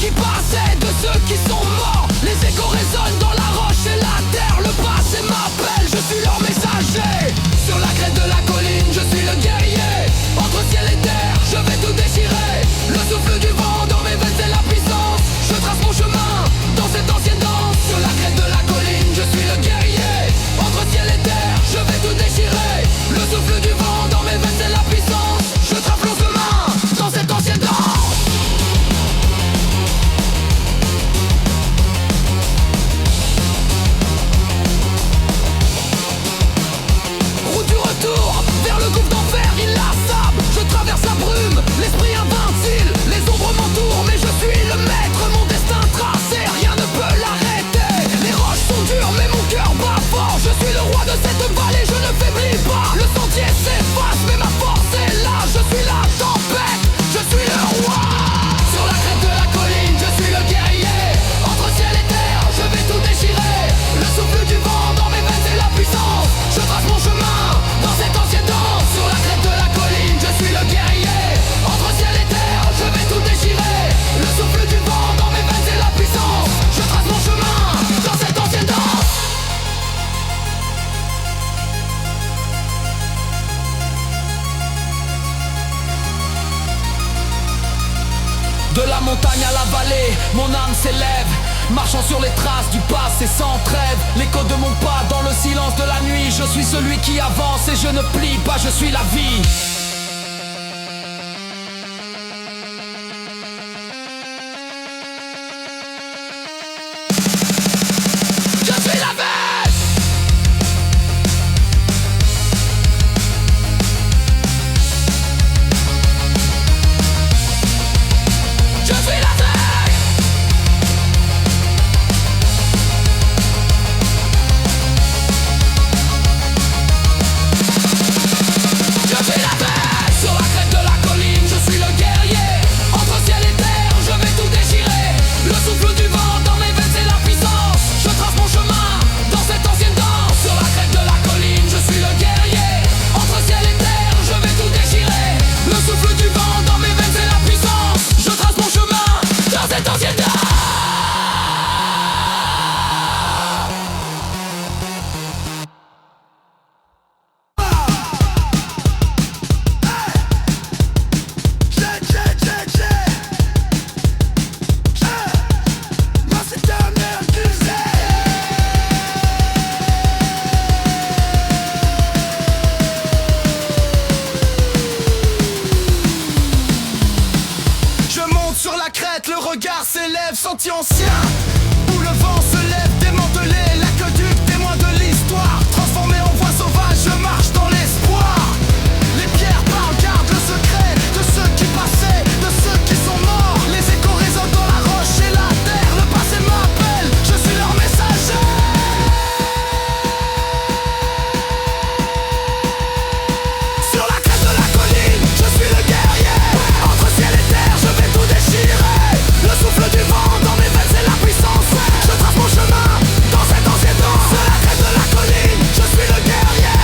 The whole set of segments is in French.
qui passaient, de ceux qui sont morts. Les échos résonnent dans la roche et la terre. Le passé m'appelle, je suis leur messager. Sur la crête de la colline, je suis le guerrier. Entre ciel et terre, je vais tout déchirer. Le souffle du vent dans mes veines, c'est la puissance. Je trace mon chemin dans cette ancienne danse. Sur la crête de la colline, je suis le guerrier. Entre ciel et terre, je vais tout déchirer. Le souffle du vent dans mes veines, c'est la puissance. Je trace mon chemin dans cette ancienne danse. Route du retour, vers le gouffre d'enfer inlassable. Je traverse la brume, l'esprit invincible. Les ombres m'entourent mais je suis le maître. Mon destin tracé, rien ne peut l'arrêter. Les roches sont dures mais mon cœur bat fort. Je suis le roi de cette vallée, je ne faiblis pas. Le sentier s'efface mais ma force est là. Je suis la tempête, je suis le roi. Sur la crête de la colline, je suis le guerrier. Entre ciel et terre, je vais tout déchirer. Le souffle du vent dans mes veines, c'est la puissance. Je trace mon chemin dans cette ancienne danse. Sur la crête de la colline, je suis le guerrier. Entre ciel et terre, je vais tout déchirer. Le souffle du vent dans mes veines, c'est la puissance. Je trace mon chemin dans cette ancienne danse. De la montagne à la vallée, mon âme s'élève. Marchant sur les traces du passé sans trêve. L'écho de mon pas dans le silence de la nuit. Je suis celui qui avance et je ne plie pas, je suis la vie. Je suis la vie. Je suis la vie. Je suis la paix. Sur la crête de la colline, je suis le guerrier. Entre ciel et terre, je vais tout déchirer. Le souffle du vent dans mes veines, c'est la puissance. Je trace mon chemin dans cette ancienne danse. Sur la crête de la colline, je suis le guerrier. Entre ciel et terre, je vais tout déchirer. Le souffle du vent dans mes veines, c'est la puissance. Je trace mon chemin dans cette ancienne danse. Je monte sur la crête, le regard s'élève, sentier ancien où le vent se lève, démantelé, l'aqueduc, témoin de l'histoire. Transformé en voie sauvage, je marche dans l'espoir. Les pierres parlent, gardent le secret de ceux qui passaient, de ceux qui sont morts. Les échos résonnent dans la roche et la terre. Le passé m'appelle, je suis leur messager. Sur la crête de la colline, je suis le guerrier. Entre ciel et terre, je vais tout déchirer. Le souffle du vent dans mes veines, c'est la puissance. Je trace mon chemin dans cette ancienne danse. Sur la crête de la colline, je suis le guerrier.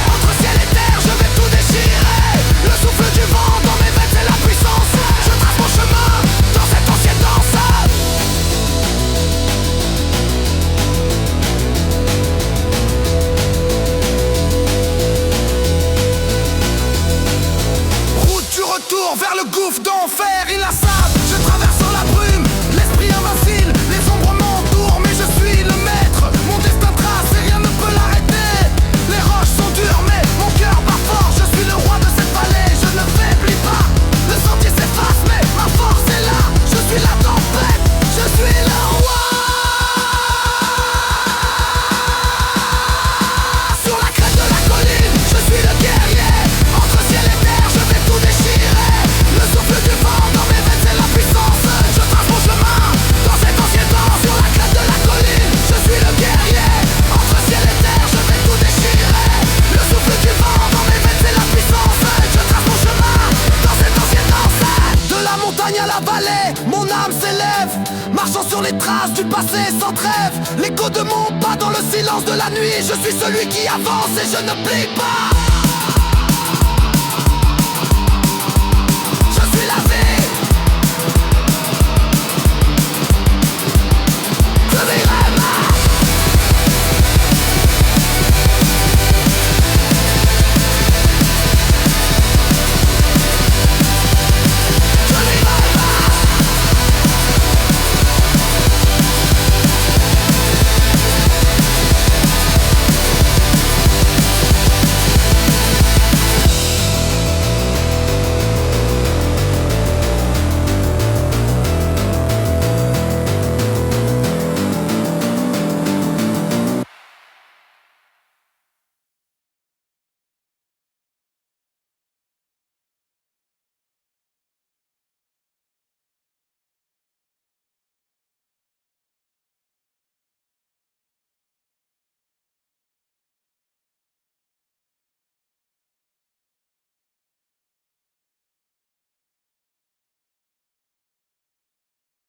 Entre ciel et terre, je vais tout déchirer. Le souffle du vent dans mes veines, c'est la puissance. Je trace mon chemin dans cette ancienne danse. Route du retour vers le gouffre d'enfer inlassable. Je traverse dans la brume, l'esprit invincible. Les ombres m'entourent mais je suis le maître. Mon destin trace et rien ne peut l'arrêter. Les roches sont dures mais mon cœur bat fort. Je suis le roi de cette vallée, je ne faiblis pas. Le sentier s'efface mais ma force est là. Je suis la tempête, je suis le roi. Sur la crête de la colline, je suis le guerrier. Entre ciel et terre, je vais tout déchirer. Le souffle du vent dans mes veines, c'est la puissance. Je trace mon chemin dans cette ancienne danse. Sur la crête de la colline, je suis le guerrier. Entre ciel et terre, je vais tout déchirer. Le souffle du vent dans mes veines, c'est la puissance. Je trace mon chemin dans cette ancienne danse. De la montagne à la vallée, mon âme s'élève. Marchant sur les traces du passé sans trêve. L'écho de mon pas dans le silence de la nuit. Je suis celui qui avance et je ne plie pas.